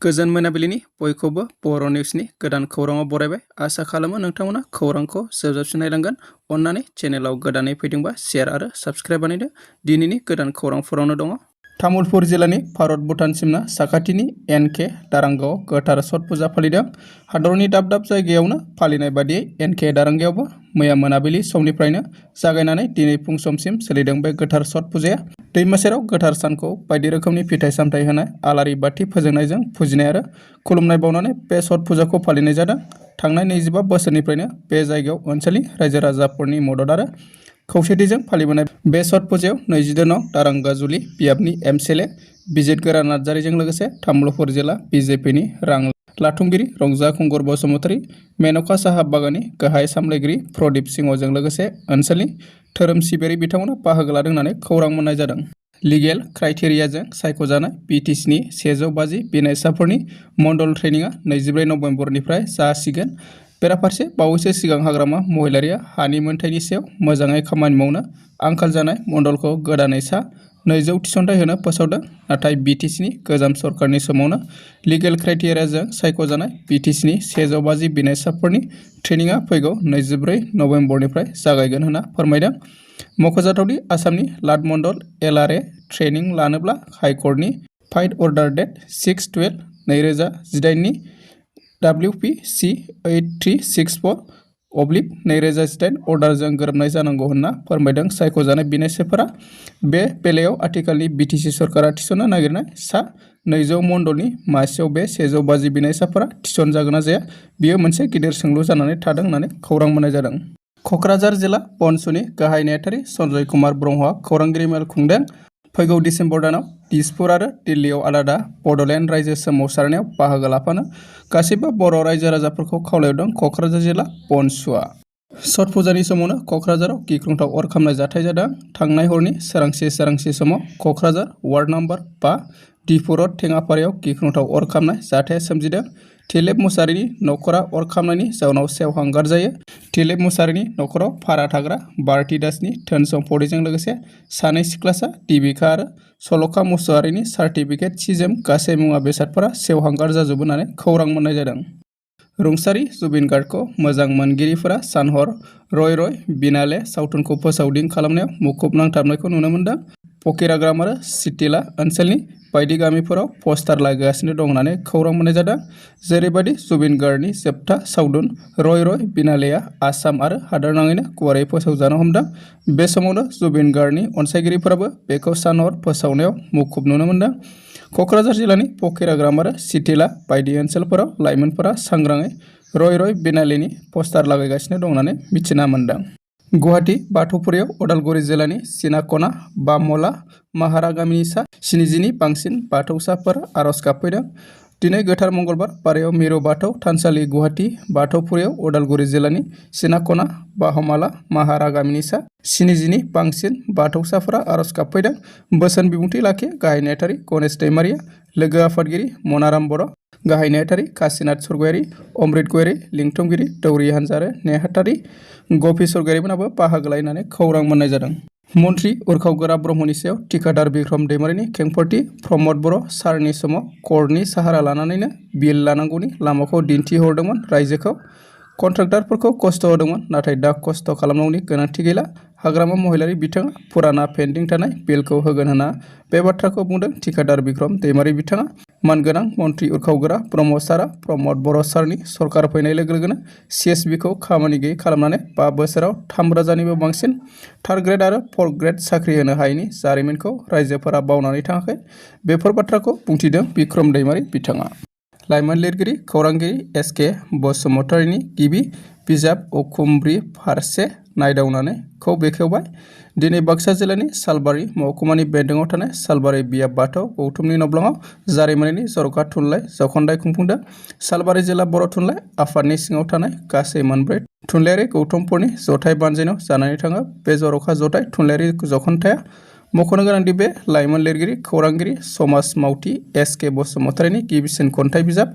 गोजोन मोनाबिलिनि बयखौबो बर' निउसनि गोदान खौराङाव बरायबाय। आसा खालामो नोंथांमोना खौरांखौ जोबजाबसिम नायलांगोन। अन्नानै चेनेलाव गोदानै फैदोंबा शेयार आरो साबस्क्राइब बानायदो। दिनैनि गोदान खौरांफोरावनो दङ। तामुलपुर जिल्लानि भारत भुटान सिमना साखाथिनि एनके दारांगावआव गोथार छठ पुजा फालिदों। हादरनि दाब दाब जायगायावनो फालिनाय बादियै एनके दारांगावआवबो मैया मोनाबिलि समनिफ्रायनो जागायनानै दिनै फुं समसिम सोलिदों बे गोथार छठ पुजाया। दैमा सेराव गोथार सानखौ बायदि रोखोमनि फिथाइ सामथाइ होनाय, आलारि बाथि फोजोंनायजों फुजिनाय आरो खुलुमनाय बावनानै बे छठ पुजाखौ फालिनाय जादों। थांनाय 25 बोसोरनिफ्रायनो बे जायगायाव ओनसोलनि रायजो राजाफोरनि मदद आरो खौसेथिजों फालिबोनाय बे छठ पुजायाव 22 नं दारांगाजुलि बियाबनि एमएलए बिजित गोरा नार्जारिजों लोगोसे तामुलपुर जिल्ला बिजेपिनि रां लाथुमगिरि रंजा खुंगुर बसुमतारी, मेनका साहा बागाननि गाहाय सामलायगिरि प्रदीप सिंहजों लोगोसे ओनसोलनि धोरोम सिबियारि बिथांमोना बाहागो लादों होननानै खौरां मोननाय जादों। लिगेल क्राइटेरियाजों सायख'जानाय बिटिसिनि 150 बिनायसाफोरनि मण्डल ट्रेनिंआ 24 नबेम्बरनिफ्राय जासिगोन। बेराफारसे बावैसो सिगां हाग्रामा महिलारिया हानि मोनथायनि सायाव मोजाङै खामानि मावनो आंखाल जानाय मण्डलखौ गोदानै सा 200 थिसनथाइ होनो फोसावदों। नाथाय बिटिसिनि गोजाम सरकारनि समावनो लिगेल क्राइटेरियाजों सायख'जानाय बिटिसिनि 150 बिनायसाफोरनि ट्रेनिंआ फैगौ 24 नबेम्बरनिफ्राय जागायगोन होनना फोरमायदों। मख'जाथावदि आसामनि लाट मण्डल एलआरए ट्रेनिं लानोब्ला हाइकर्टनि फाइट अर्डार डेट 6/12/2018 नि WPC 8364/2018 अर्डारजों गोरोबनाय जानांगौ होनना फोरमायदों। सायख'जानाय बिनायसाफोरा बे बेलायाव आथिखालनि बिटिसि सरकारा थिसननो नागिरनाय सा 200 मण्डलनि मासियाव बे 150 बिनायसाफोरा थिसनजागोन ना जाया, बेयो मोनसे गिदिर सोंलु जानानै थादों होननानै खौरां मोननाय जादों। क'क्राझार जिल्ला बनसुनि गाहाय नेहाथारि सन्जय कुमार ब्रह्मआ खौरांगिरि मेल खुंदों। फैगौ डिसेम्बर दानाव दिसपुर आरो दिल्लीयाव आलादा बड'लेण्ड रायजो सोमावसारनायाव बाहागो लाफानो गासैबो बर' रायजो राजाफोरखौ खावलायहरदों क'क्राझार जिल्ला बनसुआ। छठ पुजानि समावनो क'क्राझाराव गिख्रंथाव अर खामनाय जाथाय जादों। थांनाय हरनि सोरांसि समाव क'क्राझार वार्ड नम्बर 5 दिफु रड टेङापारायाव गिख्रंथाव अर खामनाय जाथाया सोमजिदों। थिलेब मुसाहारिनि नखरा अर खामनायनि जाउनाव सेवहांगार जायो। थिलेब मुसाहारिनि नखराव भारा थाग्रा भारती दासनि धोन सम्पतिजों लोगोसे सानै सिख्लासा दिबिका आरो सलखा मुसाहारिनि सार्टिफिकेट, सि-जोम, गासै मुवा बेसादफोरा सेवहांगार जाजोबो होननानै खौरां मोननाय जादों। रुंसारि जुबिन गार्गखौ मोजां मोनगिरिफोरा सान-हर रय बिनाले सावथुनखौ फोसावदिं खालामनायाव मुखुब नांथाबनायखौ नुनो मोन्दों। फकिराग्राम आरो सिटिला ओनसोलनि बायदि गामिफोराव पस्टार लागासिनो दं होननानै खौरां मोननाय जादों। जेरैबायदि जुबिन गार्गनि जोबथा सावथुन रय बिनालेया आसाम आरो हादोरनाङैनो गुवारै फोसावजानो हमदों। बे समावनो जुबिन गार्गनि अनसायगिरिफोराबो बेखौ सान-हर फोसावनायाव मुखुब नुनो मोन्दों। क'क्राझार जिल्लानि फकिराग्राम आरो सिटिला बायदि ओनसोलफोराव लाइमोनफोरा सांग्राङै रय बिनालेनि पस्टार लागायगासिनो दं होननानै मिथिना मोन्दों। गुवाहाटी बाथौफुरियाव उदालगुरि जिल्लानि सिनाकना बामला माहारा गामिनि सा 70 नि बांसिन बाथौसाफोरा आर'ज गाबफैदों। दिनै गोथार मंगलबार बारायाव मिरु बाथौ थानसालि गुवाहाटी बाथौफुरियाव उदालगुरि जिल्लानि सिनाकना बामला माहारा गामिनि सा 70 नि बांसिन बाथौसाफोरा आर'ज गाबफैदों। बोसोन बिबुंथि लाखियो गाहाय नेहाथारि गणेश दैमारिया, लोगो आफादगिरि मनाराम बर', गाहाय नेहाथारि काशिनाथ सरगयारि, अमृत गयारि, लिंथुमगिरि दौरि हानजा आरो नेहाथारि गपि सरगयारिमोनाबो बाहागो लानानै खौरां मोननाय जादों। मन्त्रि उरखावगोरा ब्रह्मनि सायाव थिकादार बिक्रम दैमारिनि खेंफोरथि प्रमद बर' सारनि समाव कर्टनि साहारा लानानैनो बिल लानांगौनि लामाखौ दिन्थिहरदोंमोन। रायजोखौ कन्ट्राक्टरफोरखौ खस्थ' होदोंमोन, नाथाय दा खस्थ' खालामनांगौनि गोनांथि गैला। हाग्रामा महिलारि बिथाङा फुराना पेन्डिं थानाय बिलखौ होगोन होनना बे बाथ्राखौ बुंदों थिकादार बिक्रम दैमारि बिथाङा। मानगोनां मन्त्रि उरखावगोरा ब्रह्म सारा प्रमद बर' सारनि सरकार फैनाय लोगो लोगोनो CSBखौ खामानि गैयै खालामनानै 5 बोसोराव 3,000निबो बांसिन थार्ड ग्रेड आरो फर्थ ग्रेड साख्रि होनो हायैनि जारिमिनखौ रायजोफोरा बावनानै थाङाखै। बेफोर बाथ्राखौ बुंथिदों बिक्रम दैमारि बिथाङा। लाइमोन लिरगिरि खौरांगिरि SK बसुमतारीनि गिबि बिजाब उखुमब्रि फारसे नायदावनानैखौ बेखेवबाय। दिनै बाक्सा जिल्लानि सालबारि महकुमानि बेन्दोङाव थानाय सालबारि बियाब बाथौ गौथुमनि नब्लाङाव जारिमिनारि जर'खा थुनलाइ जख'न्दाय खुंफुंदों। सालबारि जिल्ला बर' थुनलाइ आफादनि सिङाव थानाय गासै 4 थुनलाइयारि गौथुमफोरनि जथाय बानजायनायाव जानानै थाङो बे जर'खा जथाय थुनलाइयारि जख'न्थाया। मख'नो गोनांदि बे लाइमोन लिरगिरि खौरांगिरि समाज मावथि SK बसुमतारीनि गिबिसिन खन्थाइ बिजाब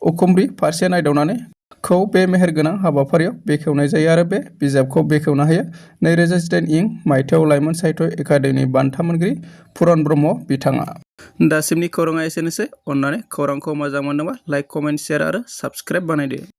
उखुमब्रि फारसे नायदावनानै खौ बे मेहेरगोनां हाबाफारियाव बेखेवनाय जायो आरो बे बिजाबखौ बेखेवना होयो 2018 मायथाइयाव लाइमोन साहित्य एकाडेमि बान्था मोनगिरि पुरन ब्रह्म बिथाङा। दासिमनि खौराङा एसेनोसै। अन्नानै खौरांखौ मोजां मोनोबा लाइक, कमेन्ट, शेयार आरो साबस्क्राइब बानायदो।